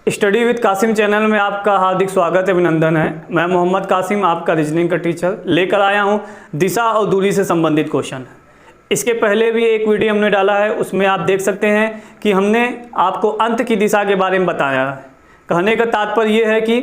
Study with Qasim channel में आपका हार्दिक स्वागत है, अभिनंदन है। मैं मोहम्मद कासिम, आपका रीजनिंग का टीचर, लेकर आया हूं दिशा और दूरी से संबंधित क्वेश्चन। इसके पहले भी एक वीडियो हमने डाला है, उसमें आप देख सकते हैं कि हमने आपको अंत की दिशा के बारे में बताया है। कहने का तात्पर्य ये है कि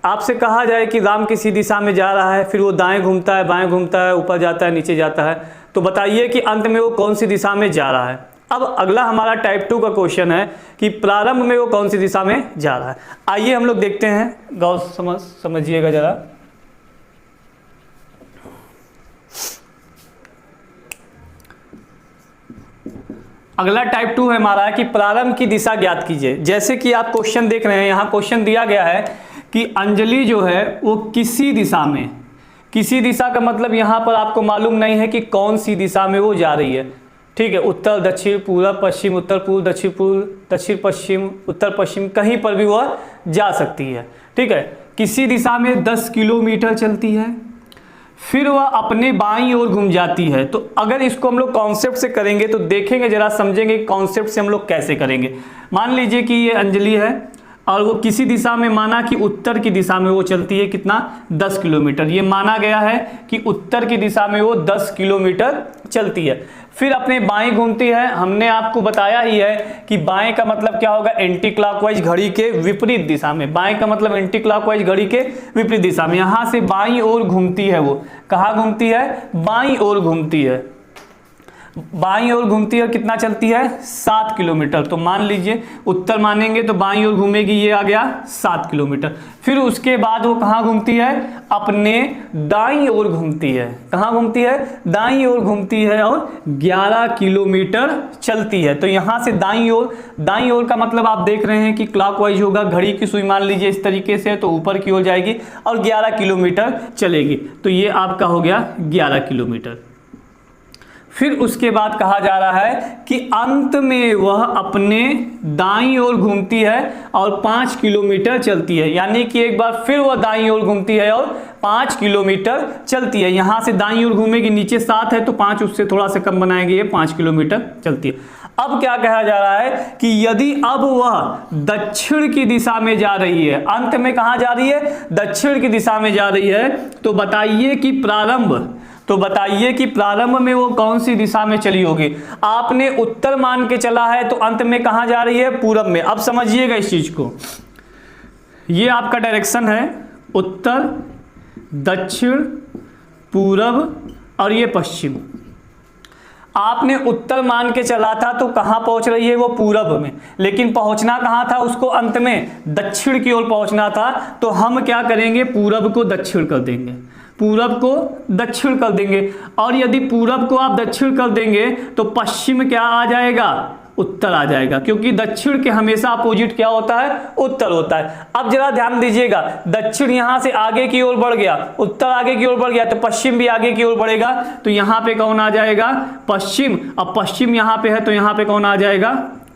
आपसे कहा जाए कि राम किसी दिशा में जा रहा है, फिर वो दाएँ घूमता है, बाएँ घूमता है, ऊपर जाता है, नीचे जाता है, तो बताइए कि अंत में वो कौन सी दिशा में जा रहा है। अब अगला हमारा टाइप 2 का क्वेश्चन है कि प्रारंभ में वो कौन सी दिशा में जा रहा है। आइए हम लोग देखते हैं, गौर समझिएगा जरा। अगला टाइप 2 है हमारा कि प्रारंभ की दिशा ज्ञात कीजिए। जैसे कि आप क्वेश्चन देख रहे हैं, यहाँ क्वेश्चन दिया गया है कि अंजलि जो है वो किसी दिशा में, किसी दिशा का मतलब यहाँ पर आपको मालूम नहीं है कि कौन सी दिशा में वो जा रही है। ठीक है, उत्तर दक्षिण पूरब पश्चिम, उत्तर पूर्व दक्षिण पूर्व, दक्षिण पश्चिम, उत्तर पश्चिम, कहीं पर भी वह जा सकती है। ठीक है, किसी दिशा में 10 किलोमीटर चलती है, फिर वह अपने बाईं ओर घूम जाती है। तो अगर इसको हम लोग कॉन्सेप्ट से करेंगे तो देखेंगे, जरा समझेंगे कॉन्सेप्ट से हम लोग कैसे करेंगे। मान लीजिए कि ये अंजलि है और वो किसी दिशा में, माना कि उत्तर की दिशा में वो चलती है, कितना 10 किलोमीटर। ये माना गया है कि उत्तर की दिशा में वो 10 किलोमीटर चलती है, फिर अपने बाएं घूमती है। हमने आपको बताया ही है कि बाएं का मतलब क्या होगा, एंटी क्लॉकवाइज, घड़ी के विपरीत दिशा में। बाएं का मतलब एंटी क्लॉकवाइज, घड़ी के विपरीत दिशा में। यहाँ से बाईं ओर घूमती है, वो कहाँ घूमती है, बाईं ओर घूमती है, बाईं ओर घूमती है। कितना चलती है, 7 किलोमीटर। तो मान लीजिए उत्तर मानेंगे तो बाईं ओर घूमेगी, ये आ गया 7 किलोमीटर। फिर उसके बाद वो कहाँ घूमती है, अपने दाईं ओर घूमती है। कहाँ घूमती है, दाईं ओर घूमती है और 11 किलोमीटर चलती है। तो यहाँ से दाईं ओर, दाईं ओर का मतलब आप देख रहे हैं कि क्लॉकवाइज होगा। घड़ी की सुई मान लीजिए इस तरीके से, तो ऊपर की ओर जाएगी और 11 किलोमीटर चलेगी। तो ये आपका हो गया 11 किलोमीटर। फिर उसके बाद कहा जा रहा है कि अंत में वह अपने दाईं ओर घूमती है और 5 किलोमीटर चलती है। यानी कि एक बार फिर वह दाईं ओर घूमती है और 5 किलोमीटर चलती है। यहाँ से दाईं ओर घूमेगी, नीचे 7 है तो 5 उससे थोड़ा सा कम बनाएंगे, ये 5 किलोमीटर चलती है। अब क्या कहा जा रहा है कि यदि अब वह दक्षिण की दिशा में जा रही है, अंत में कहाँ जा रही है, दक्षिण की दिशा में जा रही है, तो बताइए कि प्रारंभ में वो कौन सी दिशा में चली होगी। आपने उत्तर मान के चला है तो अंत में कहां जा रही है, पूरब में। अब समझिएगा इस चीज को, ये आपका डायरेक्शन है, उत्तर, दक्षिण, पूरब और ये पश्चिम। आपने उत्तर मान के चला था तो कहां पहुंच रही है, वो पूरब में। लेकिन पहुंचना कहां था उसको, अंत में दक्षिण की ओर पहुंचना था। तो हम क्या करेंगे, पूरब को दक्षिण कर देंगे, पूरब को दक्षिण कर देंगे। और यदि पूरब को आप दक्षिण कर देंगे तो पश्चिम क्या आ जाएगा, उत्तर आ जाएगा, क्योंकि दक्षिण के हमेशा अपोजिट क्या होता है, उत्तर होता है। अब जरा ध्यान दीजिएगा, दक्षिण यहां से आगे की ओर बढ़ गया, उत्तर आगे की ओर बढ़ गया, तो पश्चिम भी आगे की ओर बढ़ेगा। तो यहां पे कौन आ जाएगा, पश्चिम। अब पश्चिम यहां पे है तो यहां पे कौन आ जाएगा,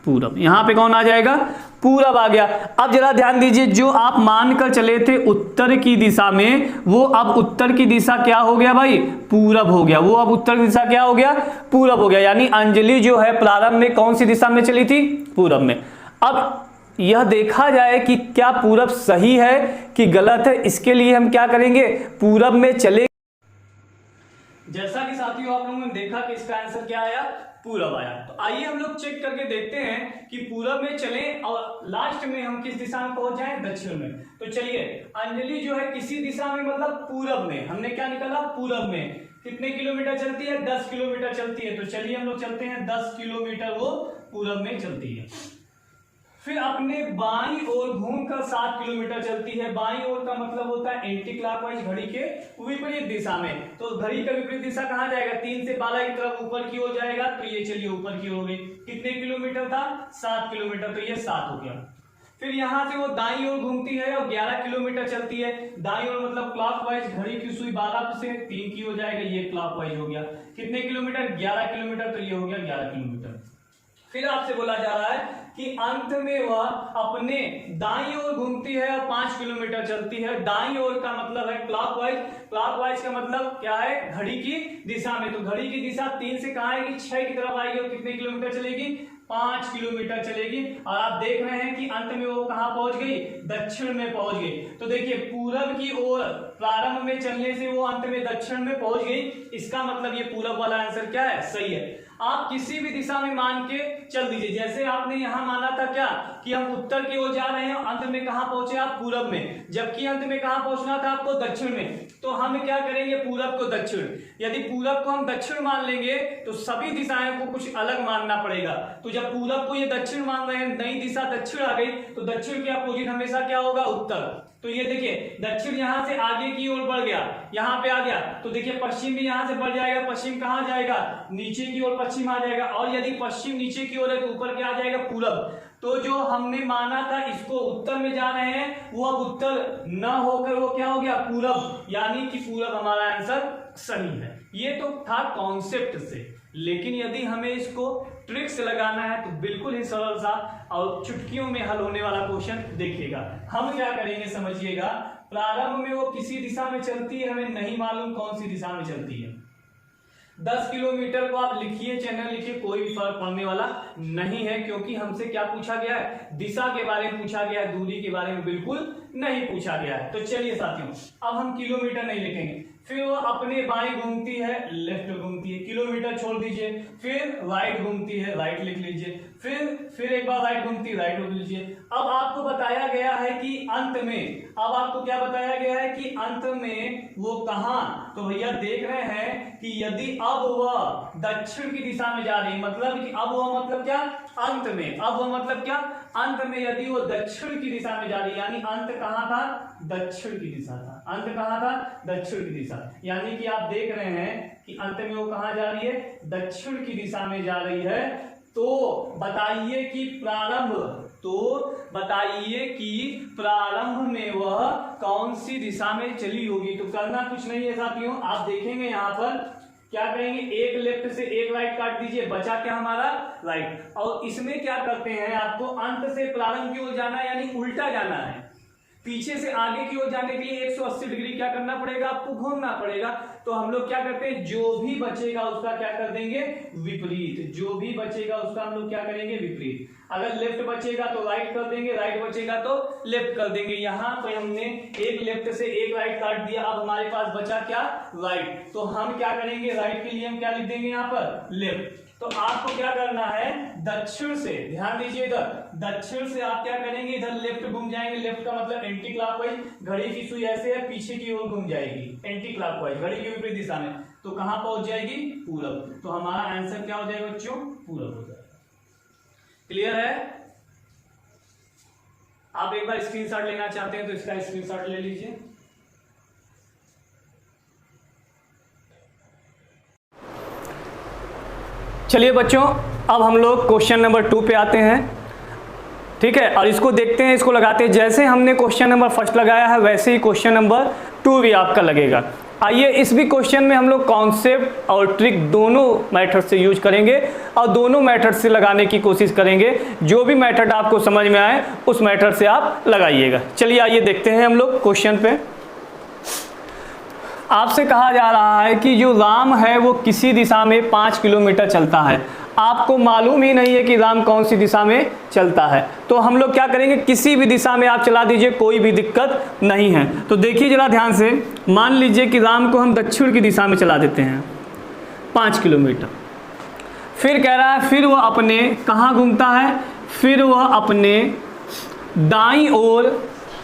पूरब। यहां पे कौन आ जाएगा, पूरब आ गया। अब जरा ध्यान दीजिए, जो आप मानकर चले थे उत्तर की दिशा में, वो अब उत्तर की दिशा क्या हो गया भाई, पूरब हो गया। वो अब उत्तर की दिशा क्या हो गया, पूरब हो गया। यानी अंजलि जो है प्रारंभ में कौन सी दिशा में चली थी, पूरब में। अब यह देखा जाए कि क्या पूरब सही है कि गलत है, इसके लिए हम क्या करेंगे, पूरब में चले। जैसा कि साथियों आप लोगों ने देखा कि इसका आंसर क्या आया, पूरब आया। तो आइए हम लोग चेक करके देखते हैं कि पूरब में चलें और लास्ट में हम किस दिशा में पहुंच जाएं, दक्षिण में। तो चलिए, अंजलि जो है किसी दिशा में मतलब पूरब में, हमने क्या निकाला, पूरब में। कितने किलोमीटर चलती है, 10 किलोमीटर चलती है। तो चलिए हम लोग चलते हैं, 10 किलोमीटर वो पूरब में चलती है। फिर अपने बाईं ओर घूमकर 7 किलोमीटर चलती है। बाईं ओर का मतलब होता है एंटी क्लॉकवाइज, घड़ी के विपरीत दिशा में। तो घड़ी का विपरीत दिशा कहां जाएगा, 3 से 12 की तरफ ऊपर की ओर जाएगा। तो ये चलिए ऊपर की ओर गई। कितने किलोमीटर था, 7 किलोमीटर, तो ये 7 हो गया। फिर यहां से वो दाईं ओर घूमती है और 11 किलोमीटर चलती है। दाईं ओर मतलब क्लॉकवाइज, घड़ी की सुई 12 से 3 की हो जाएगा, ये क्लॉकवाइज हो गया। कितने किलोमीटर, 11 किलोमीटर, तो ये हो गया 11 किलोमीटर। फिर आपसे बोला जा रहा है कि अंत में वह अपने दाईं ओर घूमती है और 5 किलोमीटर चलती है। दाईं ओर का मतलब है क्लॉकवाइज, क्लॉकवाइज का मतलब क्या है, घड़ी की दिशा में। तो घड़ी की दिशा 3 से कहां आएगी, 6 की तरफ आएगी और कितने किलोमीटर चलेगी, 5 किलोमीटर चलेगी और आप देख रहे हैं कि अंत में वो कहां पहुंच गई, दक्षिण में पहुंच गई। तो देखिए पूरब की ओर प्रारंभ में चलने से वो अंत में दक्षिण में पहुंच गई, इसका मतलब ये पूरब वाला आंसर क्या है, सही है। आप किसी भी दिशा में मान के चल दीजिए, जैसे आपने यहां माना था क्या कि हम उत्तर की ओर जा रहे हैं, अंत में कहां पहुंचे आप, पूरब में, जबकि अंत में कहां पहुंचना था आपको, दक्षिण में। तो हम क्या करेंगे, पूरब को दक्षिण, यदि पूरब को हम दक्षिण मान लेंगे तो सभी दिशाओं को कुछ अलग मानना पड़ेगा। तो जब पूरब को ये दक्षिण मान रहे हैं, नई दिशा दक्षिण आ गई, तो दक्षिण के अपोजिट हमेशा क्या होगा, उत्तर। तो ये देखिए दक्षिण यहां से आगे की ओर बढ़ गया, यहां पे आ गया, तो देखिए पश्चिम भी यहां से बढ़ जाएगा, पश्चिम कहां जाएगा, नीचे की ओर पश्चिम आ जाएगा, और यदि पश्चिम नीचे की ओर है तो ऊपर क्या आ जाएगा, पूरब। तो जो हमने माना था इसको उत्तर में जा रहे हैं, वो अब उत्तर न होकर वो क्या हो गया, पूरब, यानी कि पूरब हमारा आंसर सही है। ये तो था कॉन्सेप्ट से, लेकिन यदि हमें इसको ट्रिक्स लगाना है तो बिल्कुल ही सरल सा और चुटकियों में हल होने वाला क्वेश्चन देखिएगा। हम क्या करेंगे समझिएगा, प्रारंभ में वो किसी दिशा में चलती है, हमें नहीं मालूम कौन सी दिशा में चलती है। 10 किलोमीटर को आप लिखिए चाहे न लिखिए, कोई भी फर्क पड़ने वाला नहीं है, क्योंकि हमसे क्या पूछा गया है, दिशा के बारे में पूछा गया है, दूरी के बारे में बिल्कुल नहीं पूछा गया है। तो चलिए साथियों, अब हम किलोमीटर नहीं लिखेंगे, फिर वो अपने बाएं घूमती है, लेफ्ट घूमती है, किलोमीटर छोड़ दीजिए, फिर राइट घूमती है, राइट लिख लीजिए, फिर एक बार राइट घूमती है, राइट लिख लीजिए। अब आपको बताया गया है कि अंत में, अब आपको क्या बताया गया है कि अंत में वो कहां, तो भैया देख रहे हैं कि यदि अब वह दक्षिण की दिशा में जा रही है, मतलब कि अब वह मतलब क्या, अंत में, अब वह मतलब क्या, अंत में यदि वो दक्षिण की दिशा में जा रही है, यानी अंत कहां था, दक्षिण की दिशा था, अंत कहां था, दक्षिण की दिशा, यानी कि आप देख रहे हैं कि अंत में वो कहां जा रही है, दक्षिण की दिशा में जा रही है। तो बताइए कि प्रारंभ, तो बताइए कि प्रारंभ में वह कौन सी दिशा में चली होगी। तो करना कुछ नहीं है साथियों, आप देखेंगे यहां पर क्या करेंगे, एक लेफ्ट से एक राइट काट दीजिए, बचा क्या हमारा, राइट। और इसमें क्या करते हैं, आपको अंत से प्रारंभ की ओर जाना है, यानी उल्टा जाना है, पीछे से आगे की ओर जाने के लिए 180 डिग्री क्या करना पड़ेगा, आपको घूमना पड़ेगा। तो हम लोग क्या करते हैं, जो भी बचेगा उसका क्या कर देंगे, विपरीत, जो भी बचेगा उसका हम लोग क्या करेंगे, विपरीत। अगर लेफ्ट बचेगा तो राइट कर देंगे, राइट बचेगा तो लेफ्ट कर देंगे। यहाँ पे हमने एक लेफ्ट से एक राइट काट दिया, अब हमारे पास बचा क्या, राइट। तो हम क्या करेंगे, राइट के लिए हम क्या लिख देंगे यहाँ पर, लेफ्ट। तो आपको क्या करना है, दक्षिण से, ध्यान दीजिए इधर, दक्षिण से आप क्या करेंगे, इधर लेफ्ट घूम जाएंगे, लेफ्ट का मतलब एंटी क्लॉकवाइज, घड़ी की सुई ऐसे है पीछे की ओर घूम जाएगी, एंटी क्लॉकवाइज, घड़ी की विपरीत दिशा में, तो कहां पहुंच जाएगी, पूरब। तो हमारा आंसर क्या हो जाएगा बच्चों, पूरब हो जाएगा। क्लियर है? आप एक बार स्क्रीनशॉट लेना चाहते हैं तो इसका स्क्रीनशॉट ले लीजिए। चलिए बच्चों, अब हम लोग क्वेश्चन नंबर 2 पे आते हैं, ठीक है, और इसको देखते हैं, इसको लगाते हैं। जैसे हमने क्वेश्चन नंबर 1 लगाया है वैसे ही क्वेश्चन नंबर 2 भी आपका लगेगा। आइए इस भी क्वेश्चन में हम लोग कॉन्सेप्ट और ट्रिक दोनों मेथड से यूज करेंगे और दोनों मेथड से लगाने की कोशिश करेंगे। जो भी मेथड आपको समझ में आए उस मेथड से आप लगाइएगा। चलिए आइए देखते हैं हम लोग क्वेश्चन पे। आपसे कहा जा रहा है कि जो राम है वो किसी दिशा में 5 किलोमीटर चलता है। आपको मालूम ही नहीं है कि राम कौन सी दिशा में चलता है, तो हम लोग क्या करेंगे, किसी भी दिशा में आप चला दीजिए, कोई भी दिक्कत नहीं है। तो देखिए जरा ध्यान से, मान लीजिए कि राम को हम दक्षिण की दिशा में चला देते हैं 5 किलोमीटर। फिर कह रहा है, फिर वह अपने कहाँ घूमता है, फिर वह अपने दाईं ओर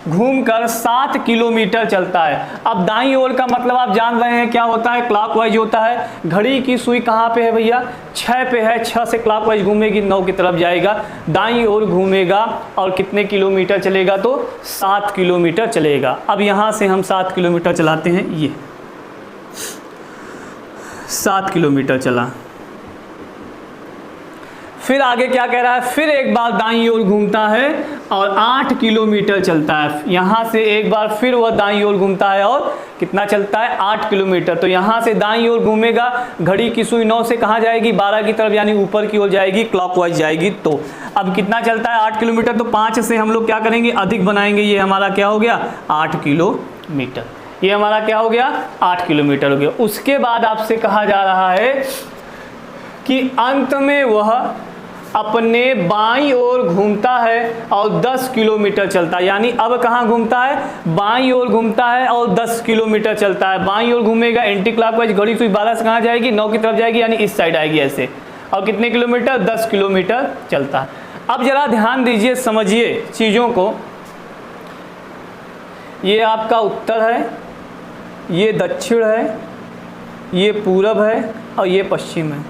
घूमकर 7 किलोमीटर चलता है। अब दाईं ओर का मतलब आप जान रहे हैं क्या होता है, क्लॉकवाइज होता है। घड़ी की सुई कहाँ पे है भैया, 6 पे है, 6 से क्लॉकवाइज घूमेगी, 9 की तरफ जाएगा, दाईं ओर घूमेगा और कितने किलोमीटर चलेगा, तो 7 किलोमीटर चलेगा। अब यहाँ से हम 7 किलोमीटर चलाते हैं, ये 7 किलोमीटर चला। फिर आगे क्या कह रहा है, फिर एक बार दाईं ओर घूमता है और 8 किलोमीटर चलता है। यहाँ से एक बार फिर वह दाईं ओर घूमता है और कितना चलता है, 8 किलोमीटर। तो यहाँ से दाईं ओर घूमेगा, घड़ी की सुई 9 से कहाँ जाएगी, 12 की तरफ, यानी ऊपर की ओर जाएगी, क्लॉकवाइज जाएगी। तो अब कितना चलता है, 8 किलोमीटर। तो 5 से हम लोग क्या करेंगे, अधिक बनाएंगे, ये हमारा क्या हो गया, 8 किलोमीटर। ये हमारा क्या हो गया, 8 किलोमीटर हो गया। उसके बाद आपसे कहा जा रहा है कि अंत में वह अपने बाईं ओर घूमता है और 10 किलोमीटर चलता है। यानी अब कहाँ घूमता है, बाईं ओर घूमता है और 10 किलोमीटर चलता है। बाईं ओर घूमेगा, एंटी क्लॉकवाइज घड़ी सुई 12 से कहाँ जाएगी, 9 की तरफ जाएगी, यानी इस साइड आएगी ऐसे। और कितने किलोमीटर, 10 किलोमीटर चलता है। अब जरा ध्यान दीजिए, समझिए चीज़ों को। ये आपका उत्तर है, ये दक्षिण है, ये पूरब है और ये पश्चिम है।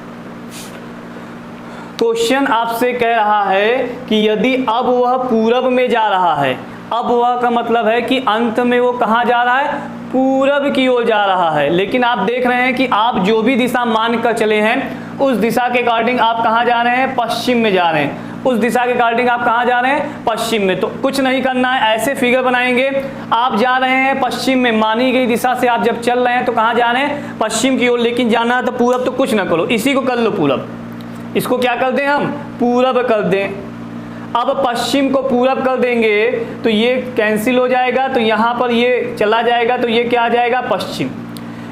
क्वेश्चन आपसे कह रहा है कि यदि अब वह पूरब में जा रहा है, अब वह का मतलब है कि अंत में वो कहाँ जा रहा है, पूरब की ओर जा रहा है। लेकिन आप देख रहे हैं कि आप जो भी दिशा मान कर चले हैं उस दिशा के अकॉर्डिंग आप कहाँ जा रहे हैं, पश्चिम में जा रहे हैं। उस दिशा के अकॉर्डिंग आप कहाँ जा रहे हैं, पश्चिम में। तो कुछ नहीं करना है, ऐसे फिगर बनाएंगे। आप जा रहे हैं पश्चिम में, मानी गई दिशा से आप जब चल रहे हैं तो कहाँ जा रहे हैं, पश्चिम की ओर। लेकिन जाना है तो पूरब, तो कुछ ना करो, इसी को कर लो पूरब। इसको क्या कर दें हम, पूरब कर दें। अब पश्चिम को पूरब कर देंगे तो ये कैंसिल हो जाएगा, तो यहाँ पर ये चला जाएगा, तो ये क्या आ जाएगा, पश्चिम,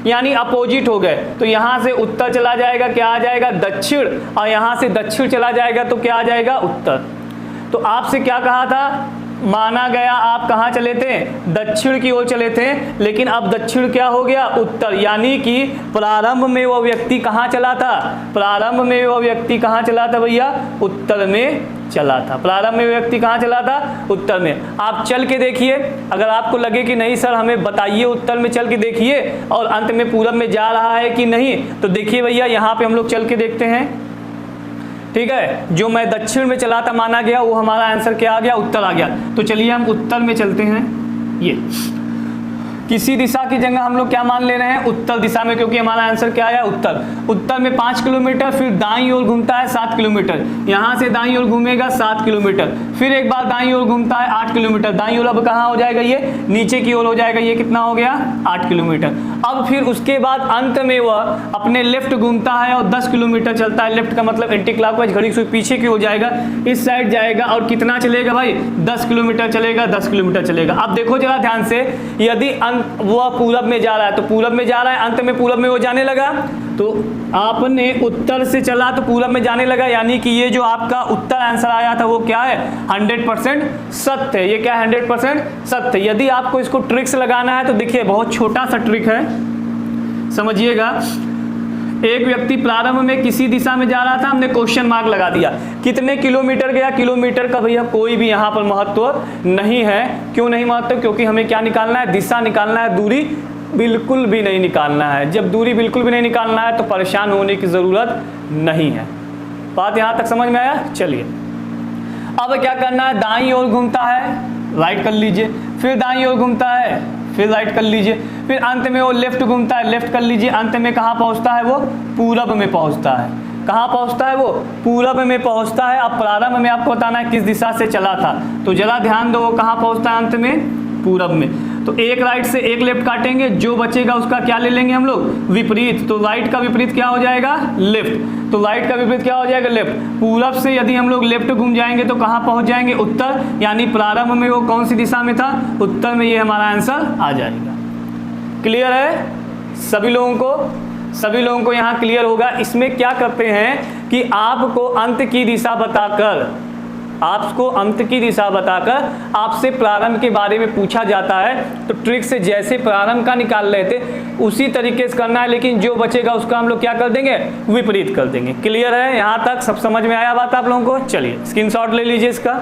यानी अपोजिट हो गए। तो यहाँ से उत्तर चला जाएगा, क्या आ जाएगा, दक्षिण, और यहाँ से दक्षिण चला जाएगा तो क्या आ जाएगा, उत्तर। तो आपसे क्या कहा था, माना गया आप कहाँ चले थे, दक्षिण की ओर चले थे, लेकिन अब दक्षिण क्या हो गया, उत्तर। यानी कि प्रारंभ में वह व्यक्ति कहाँ चला था, प्रारंभ में वह व्यक्ति कहाँ चला था भैया, उत्तर में चला था। प्रारंभ में व्यक्ति कहाँ चला था, उत्तर में। आप चल के देखिए, अगर आपको लगे कि नहीं सर हमें बताइए, उत्तर में चल के देखिए और अंत में पूरब में जा रहा है कि नहीं, तो देखिए भैया यहाँ पे हम लोग चल के देखते हैं। ठीक है, जो मैं दक्षिण में चला था माना गया, वो हमारा आंसर क्या आ गया, उत्तर आ गया। तो चलिए हम उत्तर में चलते हैं। ये किसी दिशा की जगह हम लोग क्या मान ले रहे हैं, उत्तर दिशा में, क्योंकि हमारा आंसर क्या आया, उत्तर। उत्तर में 5 किलोमीटर, फिर दाईं ओर घूमता है 7 किलोमीटर, यहाँ से दाईं ओर घूमेगा 7 किलोमीटर, फिर एक बार दाईं ओर घूमता है 8 किलोमीटर। दाईं ओर अब कहाँ हो जाएगा, ये नीचे की ओर हो जाएगा। ये कितना हो गया, 8 किलोमीटर। अब फिर उसके बाद अंत में वह अपने लेफ्ट घूमता है और 10 किलोमीटर चलता है। लेफ्ट का मतलब एंटी क्लॉकवाइज घड़ी से पीछे की हो जाएगा, इस साइड जाएगा, और कितना चलेगा भाई, 10 किलोमीटर चलेगा, 10 किलोमीटर चलेगा। अब देखो जरा ध्यान से, यदि वह पूरब में जा रहा है तो पूरब में जा रहा है, अंत में पूरब में वो जाने लगा, तो आपने उत्तर से चला तो पूरब में जाने लगा। यानी कि ये जो आपका उत्तर आंसर आया था वो क्या है, 100% सत्य है। ये क्या 100% सत्य है। यदि आपको इसको ट्रिक्स लगाना है तो देखिए बहुत छोटा सा ट्रिक है, समझिएगा। एक व्यक्ति प्रारंभ में किसी दिशा में जा रहा था, हमने क्वेश्चन मार्क लगा दिया, कितने किलोमीटर गया, किलोमीटर का भैया कोई भी यहाँ पर महत्व नहीं है। क्यों नहीं महत्व, क्योंकि हमें क्या निकालना है, दिशा निकालना है, दूरी बिल्कुल भी नहीं निकालना है। जब दूरी बिल्कुल भी नहीं निकालना है तो परेशान होने की ज़रूरत नहीं है। बात यहाँ तक समझ में आया। चलिए अब क्या करना है, दाईं ओर घूमता है, राइट कर लीजिए, फिर दाईं ओर घूमता है, फिर राइट कर लीजिए, फिर अंत में वो लेफ्ट घूमता है, लेफ्ट कर लीजिए। अंत में कहाँ पहुँचता है, वो पूरब में पहुँचता है। कहाँ पहुँचता है, वो पूरब में पहुँचता है। अब प्रारंभ में आपको बताना है किस दिशा से चला था, तो जरा ध्यान दो, वो कहाँ पहुँचता है, अंत में पूरब में। तो एक राइट से एक लेफ्ट काटेंगे, जो बचेगा उसका क्या ले लेंगे हम लोग, विपरीत। तो राइट का विपरीत क्या हो जाएगा, लेफ्ट। तो राइट का विपरीत क्या हो जाएगा, लेफ्ट। पूरब से यदि हम लोग लेफ्ट घूम जाएंगे तो कहाँ पहुँच जाएंगे, उत्तर। यानी प्रारंभ में वो कौन सी दिशा में था, उत्तर में। ये हमारा आंसर आ जाएगा। क्लियर है सभी लोगों को, सभी लोगों को यहाँ क्लियर होगा। इसमें क्या करते हैं कि आपको अंत की दिशा बताकर, आपको अंत की दिशा बताकर आपसे प्रारंभ के बारे में पूछा जाता है, तो ट्रिक से जैसे प्रारंभ का निकाल रहे थे उसी तरीके से करना है, लेकिन जो बचेगा उसका हम लोग क्या कर देंगे, विपरीत कर देंगे। क्लियर है, यहाँ तक सब समझ में आया बात आप लोगों को। चलिए स्क्रीनशॉट ले लीजिए इसका।